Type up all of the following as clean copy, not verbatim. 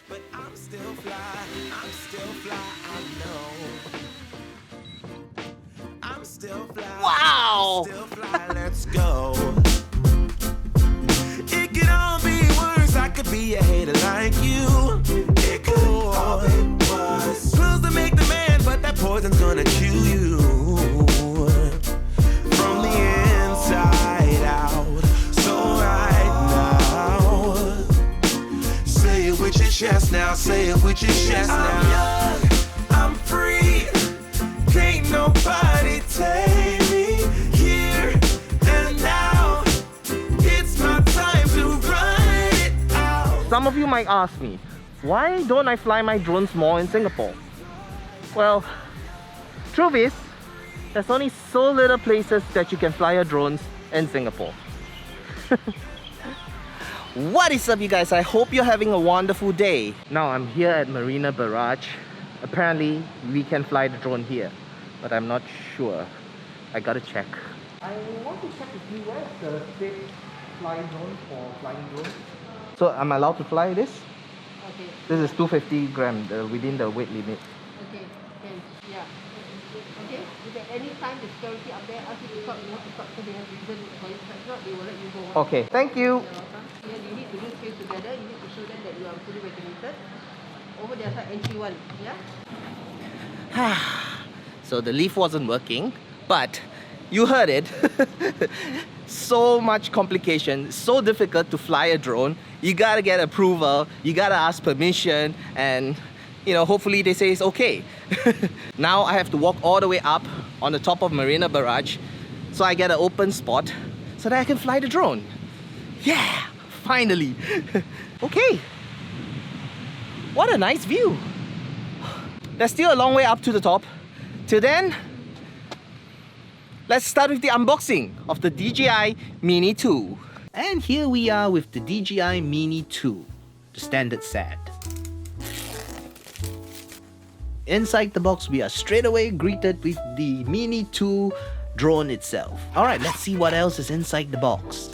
but I'm still fly, I know. I'm still fly, Wow! still fly, let's go. It could all be worse, I could be a hater like you. It could all be worse. Clothes to make the man, but that poison's gonna chew you from the inside out. So right now, say it with your chest now, say it with your chest now. I'm young, I'm free, can't nobody take me here and now. It's my time to run it out. Some of you might ask me, why don't I fly my drones more in Singapore? Well, truth is, there's only so little places that you can fly your drones in Singapore. What is up, you guys? I hope you're having a wonderful day. Now I'm here at Marina Barrage. Apparently we can fly the drone here, but I'm not sure. I gotta check. I want to check with you, where's the safe fly zone for flying drones? So I'm allowed to fly this? Okay. This is 250 gram within the weight limit. Okay. Can. Yeah. Okay. If at any time the security up there ask you to stop, you want to stop because they have reason for it. If not, they will let you go on. Okay, thank you. You're welcome. Here you need to do things together. You need to show them that you are fully vaccinated. Over their side, entry one. Yeah. So the leaf wasn't working, but you heard it. So much complication, so difficult to fly a drone. You gotta get approval, you gotta ask permission, and hopefully they say it's okay. Now I have to walk all the way up on the top of Marina Barrage so I get an open spot so that I can fly the drone. Yeah, finally. Okay. What a nice view. There's still a long way up to the top. Till then, let's start with the unboxing of the DJI Mini 2. And here we are with the DJI Mini 2, the standard set. Inside the box, we are straight away greeted with the Mini 2 drone itself. Alright, let's see what else is inside the box.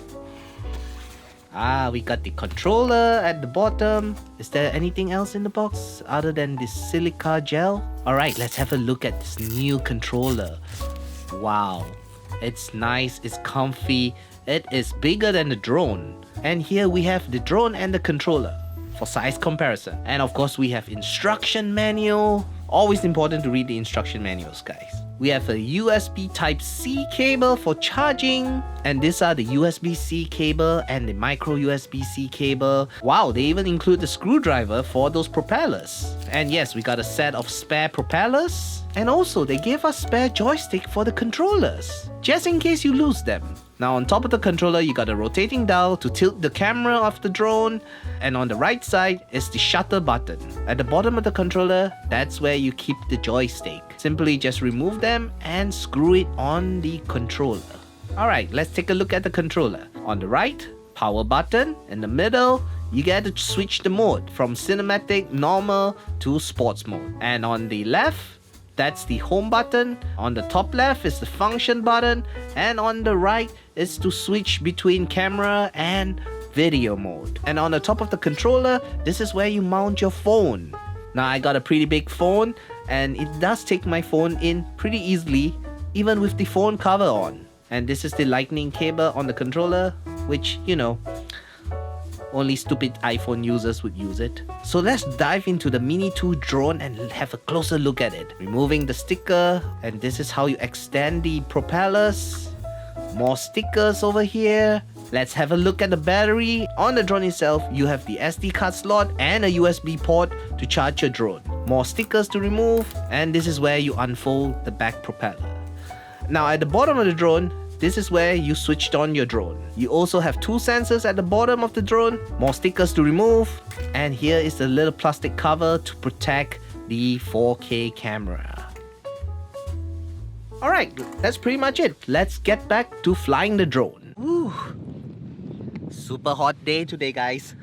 We got the controller at the bottom. Is there anything else in the box other than this silica gel? Alright, let's have a look at this new controller. Wow, it's nice, it's comfy, it is bigger than the drone. And here we have the drone and the controller for size comparison. And of course we have instruction manual. Always important to read the instruction manuals, guys. We have a USB Type-C cable for charging, and these are the USB-C cable and the micro USB-C cable. Wow, they even include the screwdriver for those propellers. And yes, we got a set of spare propellers, and also they gave us spare joystick for the controllers, just in case you lose them. Now on top of the controller, you got a rotating dial to tilt the camera of the drone, and on the right side is the shutter button. At the bottom of the controller, that's where you keep the joystick. Simply just remove them and screw it on the controller. Alright, let's take a look at the controller. On the right, power button. In the middle, you get to switch the mode from cinematic, normal to sports mode. And on the left, that's the home button. On the top left is the function button, and on the right is to switch between camera and video mode. And on the top of the controller, this is where you mount your phone. Now I got a pretty big phone, and it does take my phone in pretty easily, even with the phone cover on. And this is the lightning cable on the controller, which, only stupid iPhone users would use it. So let's dive into the Mini 2 drone and have a closer look at it. Removing the sticker, and this is how you extend the propellers. More stickers over here. Let's have a look at the battery. On the drone itself, you have the SD card slot and a USB port to charge your drone. More stickers to remove, and this is where you unfold the back propeller. Now at the bottom of the drone, this is where you switched on your drone. You also have two sensors at the bottom of the drone, more stickers to remove, and here is the little plastic cover to protect the 4K camera. Alright, that's pretty much it. Let's get back to flying the drone. Woo. Super hot day today, guys.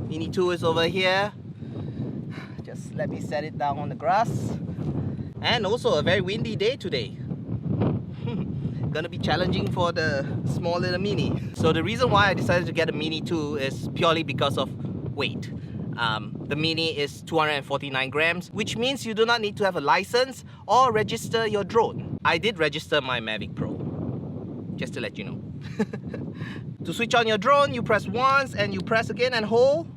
Mini 2 is over here. Just let me set it down on the grass. And also a very windy day today. Gonna be challenging for the small little Mini. So the reason why I decided to get a Mini 2 is purely because of weight. The Mini is 249 grams, which means you do not need to have a license or register your drone. I did register my Mavic Pro, just to let you know. To switch on your drone, you press once and you press again and hold.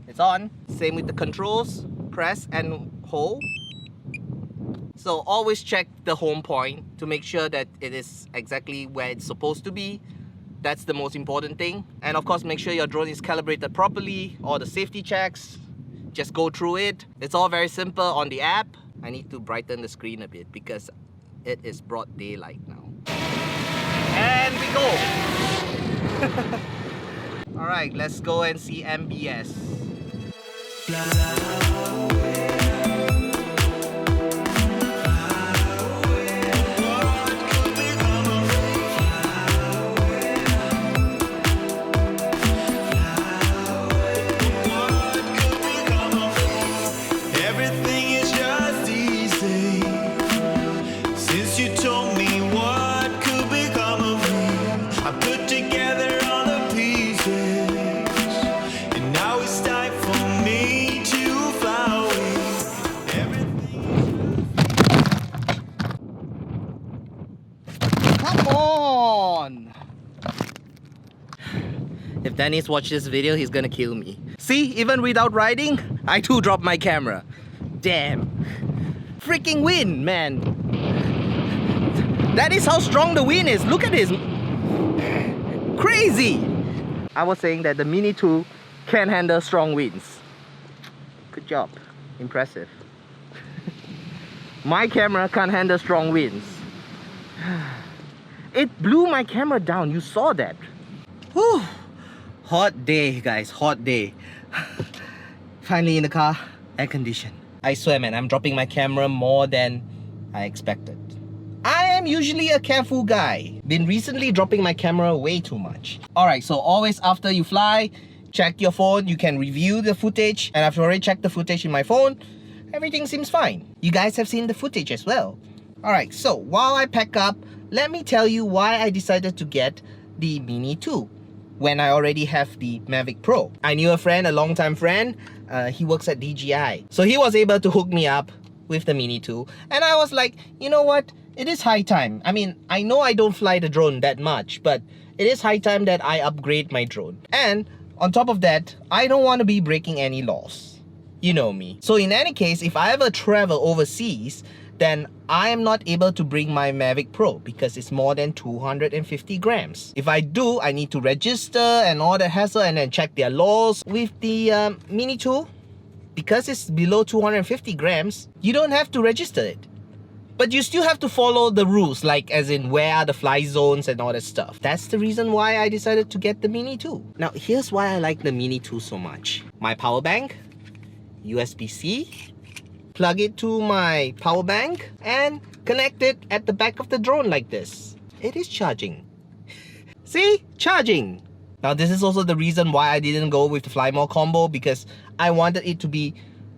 It's on. Same with the controls, press and hold. So always check the home point to make sure that it is exactly where it's supposed to be. That's the most important thing. And of course, make sure your drone is calibrated properly, all the safety checks. Just go through it. It's all very simple on the app. I need to brighten the screen a bit because it is broad daylight now. And we go! Alright, let's go and see MBS. If Dennis watches this video, he's gonna kill me. See, even without riding, I too dropped my camera. Damn. Freaking wind, man. That is how strong the wind is. Look at this. Crazy. I was saying that the Mini 2 can handle strong winds. Good job. Impressive. My camera can't handle strong winds. It blew my camera down. You saw that. Whew. Hot day, guys, hot day. Finally in the car, air conditioned. I swear, man, I'm dropping my camera more than I expected. I am usually a careful guy. Been recently dropping my camera way too much. Alright, so always after you fly, check your phone. You can review the footage. And I've already checked the footage in my phone. Everything seems fine. You guys have seen the footage as well. Alright, so while I pack up, let me tell you why I decided to get the Mini 2. When I already have the Mavic Pro. I knew a friend, a long-time friend, he works at DJI. So he was able to hook me up with the Mini 2. And I was like, you know what? It is high time. I mean, I know I don't fly the drone that much, but it is high time that I upgrade my drone. And on top of that, I don't want to be breaking any laws. You know me. So in any case, if I ever travel overseas, then I am not able to bring my Mavic Pro because it's more than 250 grams. If I do, I need to register and all that hassle and then check their laws. With the Mini 2, because it's below 250 grams, you don't have to register it. But you still have to follow the rules, like as in where are the fly zones and all that stuff. That's the reason why I decided to get the Mini 2. Now, here's why I like the Mini 2 so much. My power bank, USB-C, plug it to my power bank and connect it at the back of the drone like this. It is charging. See? Charging. Now this is also the reason why I didn't go with the Fly More combo, because I wanted it to be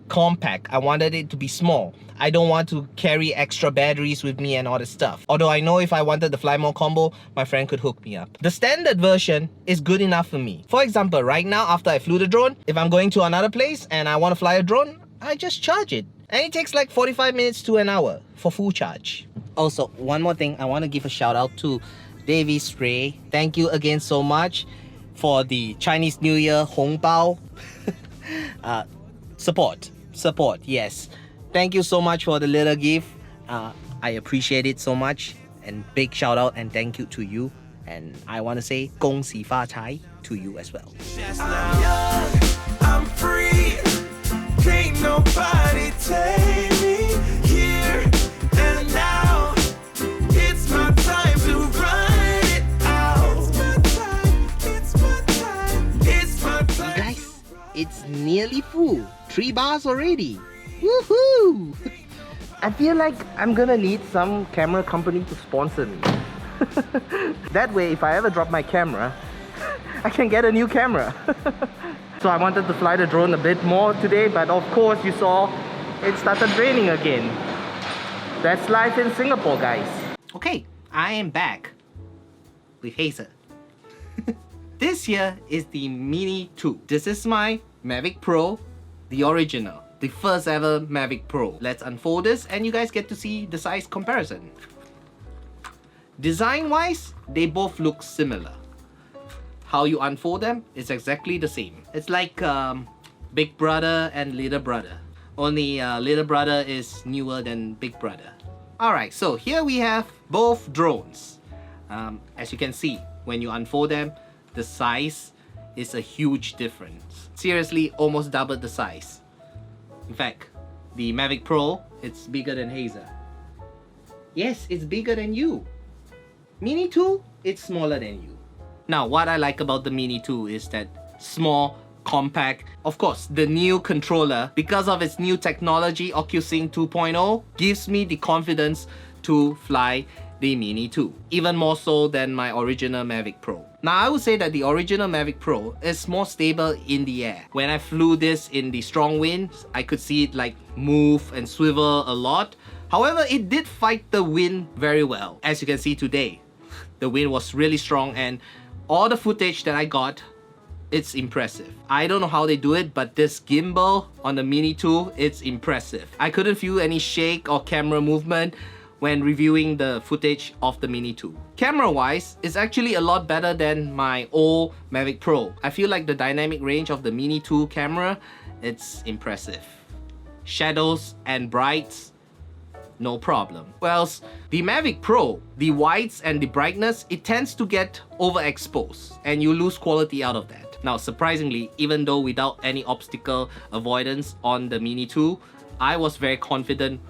compact. I wanted it to be small. I don't want to carry extra batteries with me and all this stuff. Although I know if I wanted the Fly More combo, my friend could hook me up. The standard version is good enough for me. For example, right now after I flew the drone, if I'm going to another place and I want to fly a drone, I just charge it. And it takes like 45 minutes to an hour for full charge. Also, one more thing, I want to give a shout out to Davies Ray. Thank you again so much for the Chinese New Year hongbao. Support, yes. Thank you so much for the little gift. I appreciate it so much. And big shout out and thank you to you. And I want to say 恭喜发财 to you as well. I'm young, I'm free. Can't nobody take me here and now. It's my time to run it out. It's my time. You guys, it's nearly full. 3 bars already. Woohoo! I feel like I'm gonna need some camera company to sponsor me. That way, if I ever drop my camera, I can get a new camera. So I wanted to fly the drone a bit more today, but of course you saw it started raining again. That's life in Singapore, guys. Okay, I am back with Hazer. This here is the Mini 2. This is my Mavic Pro, the original, the first ever Mavic Pro. Let's unfold this and you guys get to see the size comparison. Design wise, they both look similar. How you unfold them is exactly the same. It's like Big Brother and Little Brother. Only Little Brother is newer than Big Brother. Alright, so here we have both drones. As you can see, when you unfold them, the size is a huge difference. Seriously, almost doubled the size. In fact, the Mavic Pro, it's bigger than Hazer. Yes, it's bigger than you. Mini 2, it's smaller than you. Now, what I like about the Mini 2 is that small, compact. Of course, the new controller, because of its new technology, OcuSync 2.0, gives me the confidence to fly the Mini 2, even more so than my original Mavic Pro. Now, I would say that the original Mavic Pro is more stable in the air. When I flew this in the strong winds, I could see it like move and swivel a lot. However, it did fight the wind very well. As you can see today, the wind was really strong and all the footage that I got, it's impressive. I don't know how they do it, but this gimbal on the Mini 2, it's impressive. I couldn't feel any shake or camera movement when reviewing the footage of the Mini 2. Camera-wise, it's actually a lot better than my old Mavic Pro. I feel like the dynamic range of the Mini 2 camera, it's impressive. Shadows and brights, no problem. Whereas the Mavic Pro, the whites and the brightness, it tends to get overexposed and you lose quality out of that. Now, surprisingly, even though without any obstacle avoidance on the Mini 2, I was very confident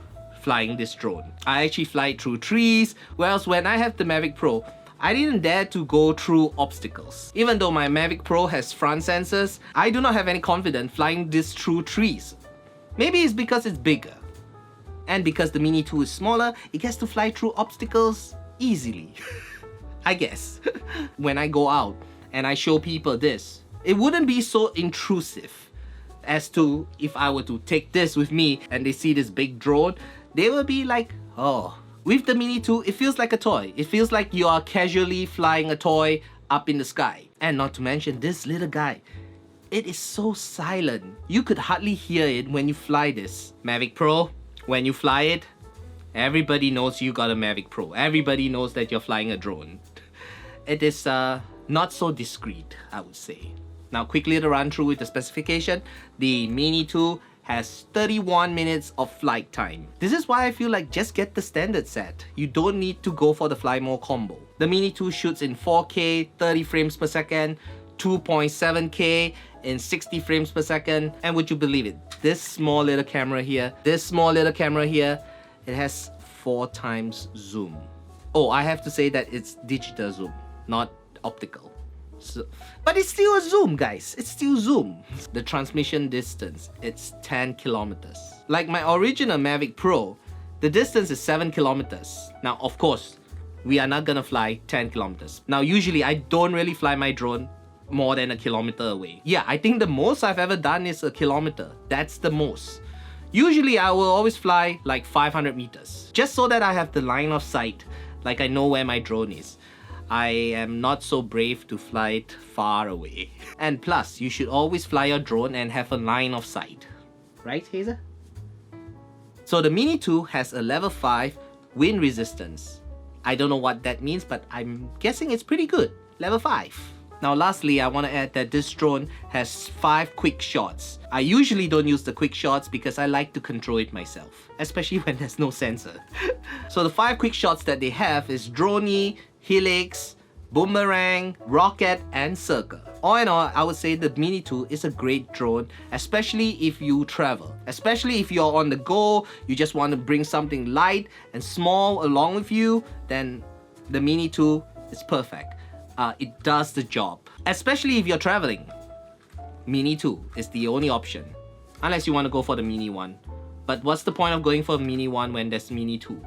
flying this drone. I actually fly through trees, whereas when I have the Mavic Pro, I didn't dare to go through obstacles. Even though my Mavic Pro has front sensors, I do not have any confidence flying this through trees. Maybe it's because it's bigger. And because the Mini 2 is smaller, it gets to fly through obstacles easily. I guess. When I go out and I show people this, it wouldn't be so intrusive as to if I were to take this with me and they see this big drone, they will be like, oh. With the Mini 2, it feels like a toy. It feels like you are casually flying a toy up in the sky. And not to mention this little guy. It is so silent. You could hardly hear it when you fly this. Mavic Pro, when you fly it, everybody knows you got a Mavic Pro. Everybody knows that you're flying a drone. It is not so discreet, I would say. Now, quickly to run through with the specification, the Mini 2 has 31 minutes of flight time. This is why I feel like just get the standard set. You don't need to go for the fly more combo. The Mini 2 shoots in 4K, 30 frames per second, 2.7K in 60 frames per second. And would you believe it? This small little camera here, it has 4 times zoom. Oh, I have to say that it's digital zoom, not optical. So, but it's still a zoom, guys. It's still zoom. The transmission distance, it's 10 kilometers. Like my original Mavic Pro, the distance is 7 kilometers. Now, of course, we are not gonna fly 10 kilometers. Now, usually I don't really fly my drone more than a kilometer away. Yeah, I think the most I've ever done is a kilometer. That's the most. Usually I will always fly like 500 meters, just so that I have the line of sight, like I know where my drone is. I am not so brave to fly it far away. And plus, you should always fly your drone and have a line of sight. Right, Hazer? So the Mini 2 has a level 5 wind resistance. I don't know what that means, but I'm guessing it's pretty good. Level 5. Now lastly, I want to add that this drone has 5 quick shots. I usually don't use the quick shots because I like to control it myself, especially when there's no sensor. So the 5 quick shots that they have is Droney, Helix, Boomerang, Rocket, and Circle. All in all, I would say the Mini 2 is a great drone, especially if you travel. Especially if you're on the go, you just want to bring something light and small along with you, then the Mini 2 is perfect. It does the job. Especially if you're traveling. Mini 2 is the only option. Unless you want to go for the Mini 1. But what's the point of going for Mini 1 when there's Mini 2?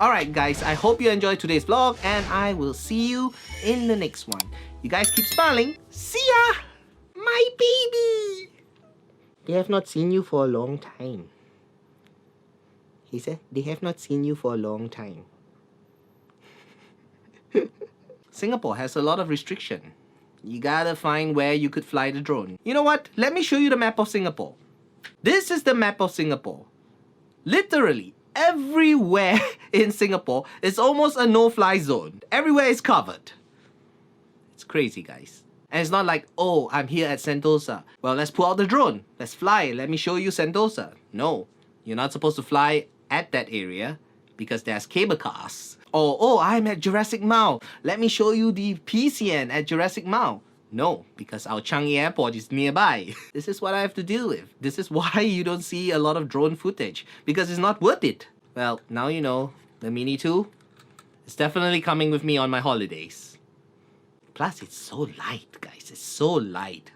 Alright guys, I hope you enjoyed today's vlog and I will see you in the next one. You guys keep smiling. See ya! My baby! They have not seen you for a long time. He said, they have not seen you for a long time. Singapore has a lot of restriction. You gotta find where you could fly the drone. You know what? Let me show you the map of Singapore. This is the map of Singapore. Literally, everywhere in Singapore is almost a no-fly zone. Everywhere is covered. It's crazy, guys. And it's not like, oh, I'm here at Sentosa. Well, let's pull out the drone. Let's fly. Let me show you Sentosa. No, you're not supposed to fly at that area because there's cable cars. Or, oh, I'm at Jurassic Mall. Let me show you the PCN at Jurassic Mall. No, because our Changi Airport is nearby. This is what I have to deal with. This is why you don't see a lot of drone footage. Because it's not worth it. Well, now you know, the Mini 2 is definitely coming with me on my holidays. Plus, it's so light, guys. It's so light.